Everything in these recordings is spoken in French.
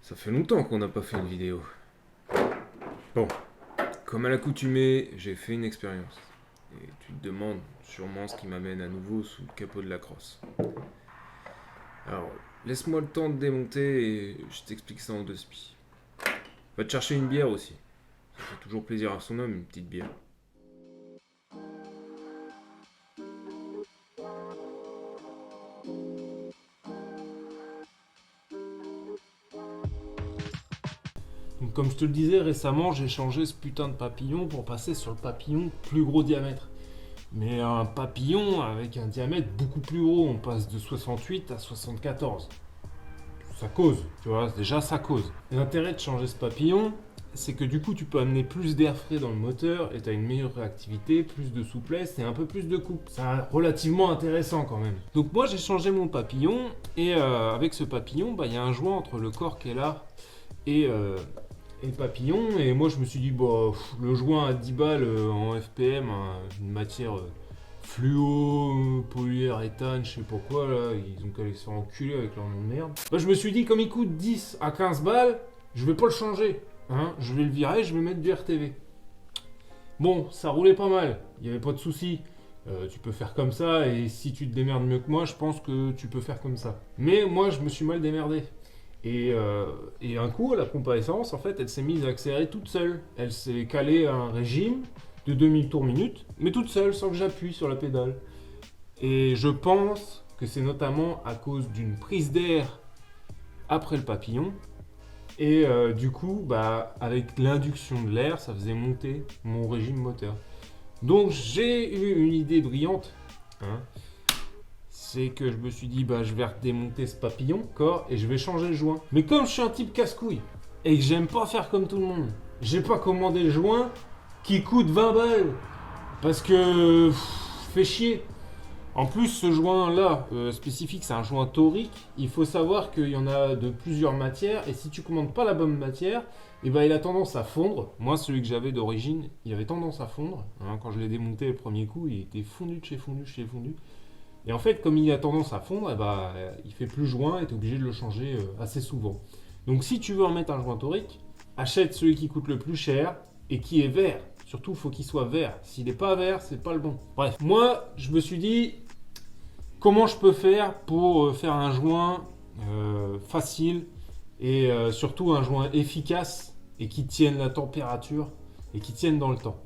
Ça fait longtemps qu'on n'a pas fait une vidéo. Bon, comme à l'accoutumée, j'ai fait une expérience. Et tu te demandes sûrement ce qui m'amène à nouveau sous le capot de la crosse. Alors, laisse-moi le temps de démonter et je t'explique ça en deux spies. Va te chercher une bière aussi. Ça fait toujours plaisir à son homme, une petite bière. Donc, comme je te le disais récemment, j'ai changé ce putain de papillon pour passer sur le papillon plus gros diamètre. Mais un papillon avec un diamètre beaucoup plus gros, on passe de 68 à 74. Ça cause, tu vois, déjà ça cause. L'intérêt de changer ce papillon, c'est que du coup tu peux amener plus d'air frais dans le moteur et tu as une meilleure réactivité, plus de souplesse et un peu plus de coupe. C'est relativement intéressant quand même. Donc moi j'ai changé mon papillon et avec ce papillon, il y a un joint entre le corps qui est là et le papillon. Et moi je me suis dit, le joint à 10 balles en FPM, hein, une matière fluo, polyuréthane, je sais pas quoi là, ils ont qu'à aller se faire enculer avec leur nom de merde. Je me suis dit, comme il coûte 10 à 15 balles, je vais pas le changer. Hein, je vais le virer, je vais mettre du RTV. Bon, ça roulait pas mal, il n'y avait pas de souci. Tu peux faire comme ça, et si tu te démerdes mieux que moi, je pense que tu peux faire comme ça. Mais moi, je me suis mal démerdé. Et un coup, la pompe à essence, en fait, elle s'est mise à accélérer toute seule. Elle s'est calée à un régime de 2000 tours minute, mais toute seule, sans que j'appuie sur la pédale. Et je pense que c'est notamment à cause d'une prise d'air après le papillon. Et du coup, avec l'induction de l'air, ça faisait monter mon régime moteur. Donc j'ai eu une idée brillante. Hein. C'est que je me suis dit, je vais démonter ce papillon, corps, et je vais changer le joint. Mais comme je suis un type casse-couille, et que j'aime pas faire comme tout le monde, j'ai pas commandé le joint qui coûte 20 balles. Parce que, fait chier. En plus, ce joint-là, spécifique, c'est un joint torique. Il faut savoir qu'il y en a de plusieurs matières. Et si tu commandes pas la bonne matière, il a tendance à fondre. Moi, celui que j'avais d'origine, il avait tendance à fondre. Hein, quand je l'ai démonté le premier coup, il était fondu de chez fondu de chez fondu. Et en fait, comme il a tendance à fondre, il fait plus joint et tu es obligé de le changer assez souvent. Donc si tu veux en mettre un joint torique, achète celui qui coûte le plus cher et qui est vert. Surtout, il faut qu'il soit vert. S'il n'est pas vert, c'est pas le bon. Bref, moi, je me suis dit, comment je peux faire pour faire un joint facile et surtout un joint efficace et qui tienne la température et qui tienne dans le temps.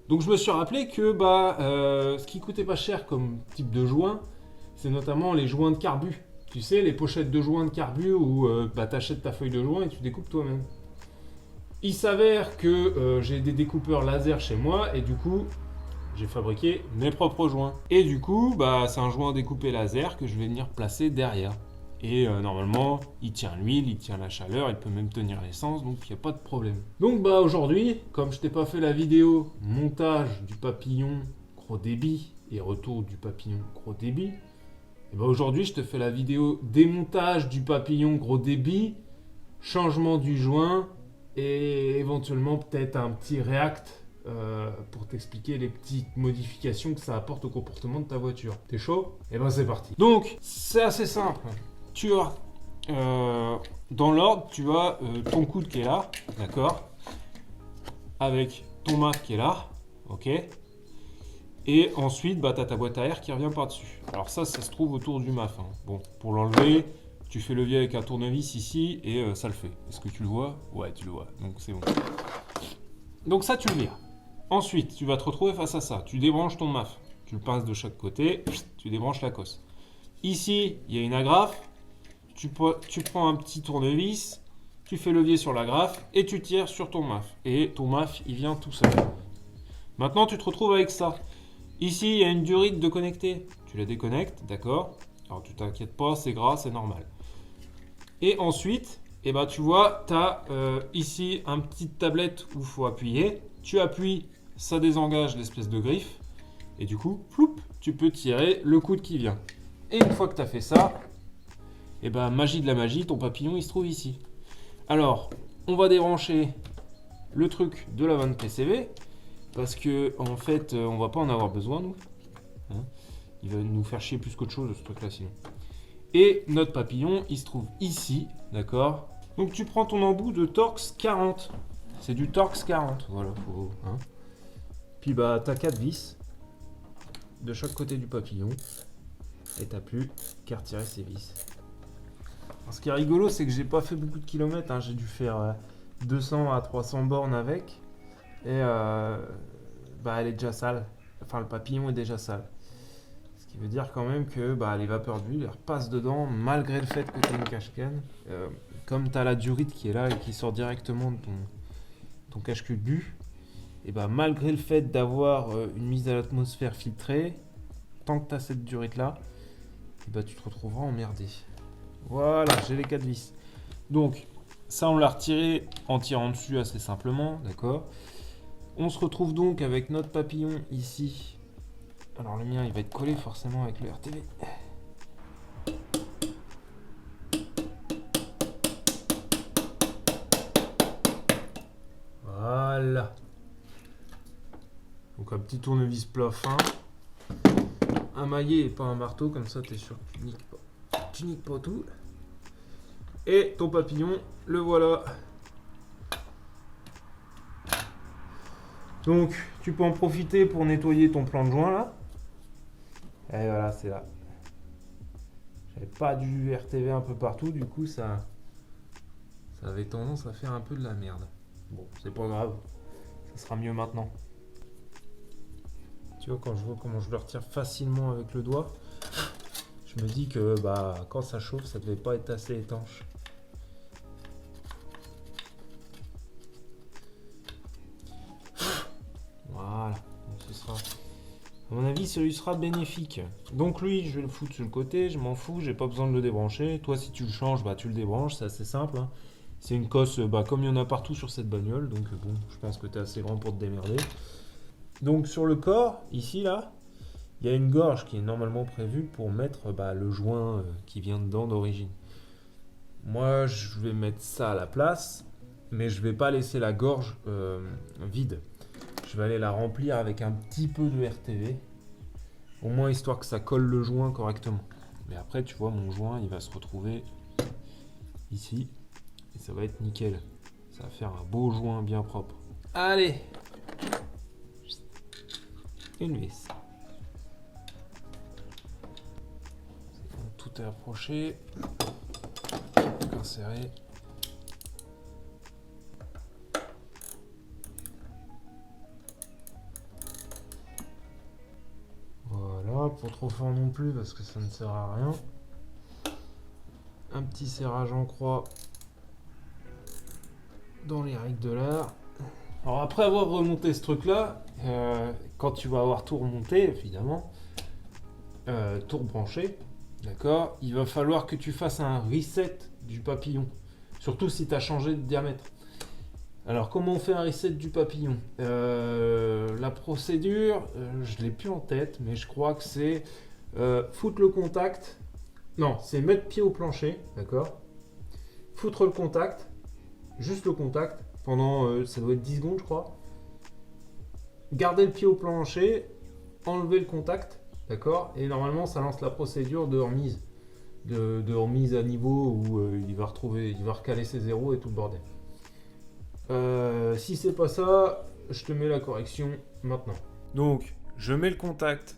Donc je me suis rappelé que ce qui coûtait pas cher comme type de joint, c'est notamment les joints de carbu. Tu sais, les pochettes de joints de carbu où tu achètes ta feuille de joint et tu découpes toi-même. Il s'avère que j'ai des découpeurs laser chez moi et du coup, j'ai fabriqué mes propres joints. Et du coup, c'est un joint découpé laser que je vais venir placer derrière. Et normalement, il tient l'huile, il tient la chaleur, il peut même tenir l'essence, donc il n'y a pas de problème. Donc aujourd'hui, comme je t'ai pas fait la vidéo montage du papillon gros débit et retour du papillon gros débit, aujourd'hui je te fais la vidéo démontage du papillon gros débit, changement du joint et éventuellement peut-être un petit react pour t'expliquer les petites modifications que ça apporte au comportement de ta voiture. T'es chaud? C'est parti. Donc c'est assez simple. Tu as, dans l'ordre, tu as ton coude qui est là, d'accord, avec ton MAF qui est là, ok, et ensuite, tu as ta boîte à air qui revient par-dessus. Alors ça se trouve autour du MAF. Hein. Bon, pour l'enlever, tu fais levier avec un tournevis ici et ça le fait. Est-ce que tu le vois? Ouais, tu le vois, donc c'est bon. Donc ça, tu le vires. Ensuite, tu vas te retrouver face à ça. Tu débranches ton MAF. Tu le pinces de chaque côté, tu débranches la cosse. Ici, il y a une agrafe. Tu prends un petit tournevis, tu fais levier sur l'agrafe et tu tires sur ton MAF. Et ton MAF, il vient tout seul. Maintenant, tu te retrouves avec ça. Ici, il y a une durite de connecter. Tu la déconnectes, d'accord? Alors, tu t'inquiètes pas, c'est gras, c'est normal. Et ensuite, tu vois, tu as ici un petit tablette où il faut appuyer. Tu appuies, ça désengage l'espèce de griffe. Et du coup, floup, tu peux tirer le coude qui vient. Et une fois que tu as fait ça, magie de la magie, ton papillon il se trouve ici. Alors, on va débrancher le truc de la vanne PCV parce que en fait, on va pas en avoir besoin nous. Hein, il va nous faire chier plus qu'autre chose ce truc là sinon. Et notre papillon, il se trouve ici, d'accord? Donc tu prends ton embout de Torx 40. C'est du Torx 40, voilà. Hein. Puis bah t'as 4 vis de chaque côté du papillon. Et t'as plus qu'à retirer ces vis. Alors, ce qui est rigolo, c'est que j'ai pas fait beaucoup de kilomètres. Hein. J'ai dû faire 200 à 300 bornes avec. Et bah elle est déjà sale. Enfin le papillon est déjà sale. Ce qui veut dire quand même que bah, les vapeurs d'huile repassent dedans malgré le fait que tu aies une cache-canne. Comme tu as la durite qui est là et qui sort directement de ton cache-culbu, et bah, malgré le fait d'avoir une mise à l'atmosphère filtrée, tant que tu as cette durite là, et bah, tu te retrouveras emmerdé. Voilà, j'ai les 4 vis. Donc ça on l'a retiré en tirant dessus assez simplement, d'accord. On se retrouve donc avec notre papillon ici. Alors le mien il va être collé forcément avec le RTV. Voilà. Donc un petit tournevis plat fin. Un maillet et pas un marteau, comme ça t'es sûr que tu niques pas tout. Et ton papillon, le voilà. Donc tu peux en profiter pour nettoyer ton plan de joint là. Et voilà, c'est là. J'avais pas du RTV un peu partout, du coup ça avait tendance à faire un peu de la merde. Bon, c'est pas grave, ça sera mieux maintenant. Tu vois, quand je vois comment je le retire facilement avec le doigt, je me dis que bah quand ça chauffe, ça devait pas être assez étanche. Voilà, donc ce sera... À mon avis, celui sera bénéfique. Donc lui, je vais le foutre sur le côté, je m'en fous, j'ai pas besoin de le débrancher. Toi, si tu le changes, bah tu le débranches, c'est assez simple. Hein. C'est une cosse, bah, comme il y en a partout sur cette bagnole, donc bon, je pense que tu es assez grand pour te démerder. Donc sur le corps, ici, là, il y a une gorge qui est normalement prévue pour mettre bah, le joint qui vient dedans d'origine. Moi, je vais mettre ça à la place, mais je vais pas laisser la gorge vide. Je vais aller la remplir avec un petit peu de RTV, au moins histoire que ça colle le joint correctement. Mais après, tu vois, mon joint, il va se retrouver ici, et ça va être nickel. Ça va faire un beau joint bien propre. Allez, une vis. Tout est approché, inséré. Voilà, pas trop fort non plus parce que ça ne sert à rien. Un petit serrage en croix dans les règles de l'art. Alors après avoir remonté ce truc là, quand tu vas avoir tout remonté évidemment, tout rebranché, d'accord, il va falloir que tu fasses un reset du papillon, surtout si tu as changé de diamètre. Alors comment on fait un reset du papillon? La procédure, je l'ai plus en tête, mais je crois que c'est foutre le contact. Non, c'est mettre pied au plancher, d'accord? Foutre le contact, juste le contact, pendant, ça doit être 10 secondes je crois. Garder le pied au plancher, enlever le contact, d'accord? Et normalement ça lance la procédure de remise. De remise à niveau où il va recaler ses zéros et tout le bordel. Si c'est pas ça, je te mets la correction maintenant. Donc, je mets le contact,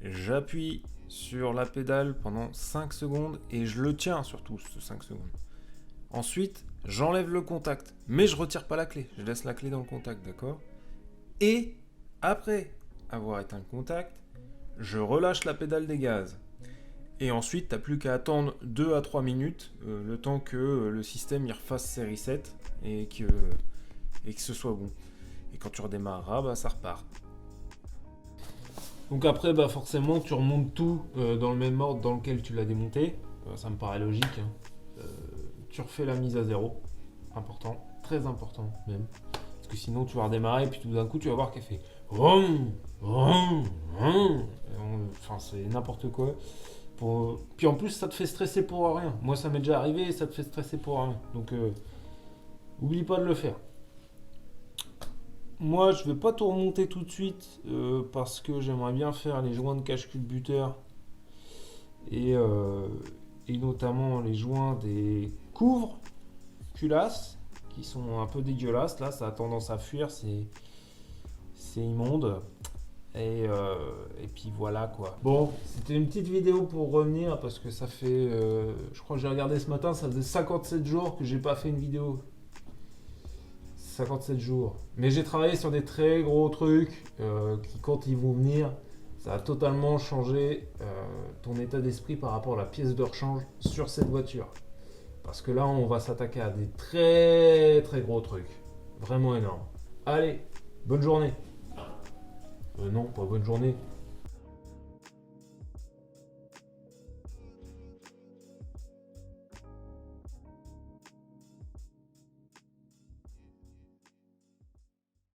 j'appuie sur la pédale pendant 5 secondes et je le tiens surtout ce 5 secondes. Ensuite, j'enlève le contact, mais je retire pas la clé, je laisse la clé dans le contact, d'accord? Et après avoir éteint le contact, je relâche la pédale des gaz. Et ensuite, t'as plus qu'à attendre 2 à 3 minutes, le temps que le système il refasse ses resets et que ce soit bon. Et quand tu redémarreras, bah, ça repart. Donc après, bah, forcément, tu remontes tout dans le même ordre dans lequel tu l'as démonté. Ça me paraît logique. Hein. Tu refais la mise à zéro. Important, très important même. Parce que sinon, tu vas redémarrer et puis tout d'un coup, tu vas voir qu'elle fait vroom, vroom, vroom. Enfin, c'est n'importe quoi. Puis en plus, ça te fait stresser pour rien. Moi, ça m'est déjà arrivé et ça te fait stresser pour rien. Donc, oublie pas de le faire. Moi, je vais pas tout remonter tout de suite parce que j'aimerais bien faire les joints de cache-culbuteur et notamment les joints des couvre-culasses qui sont un peu dégueulasses. Là, ça a tendance à fuir, c'est immonde. Et puis voilà quoi. Bon, c'était une petite vidéo pour revenir parce que ça fait, je crois que j'ai regardé ce matin, ça faisait 57 jours que j'ai pas fait une vidéo. 57 jours. Mais j'ai travaillé sur des très gros trucs qui, quand ils vont venir, ça a totalement changé ton état d'esprit par rapport à la pièce de rechange sur cette voiture. Parce que là, on va s'attaquer à des très très gros trucs. Vraiment énormes. Allez, bonne journée. Non, pas bonne journée.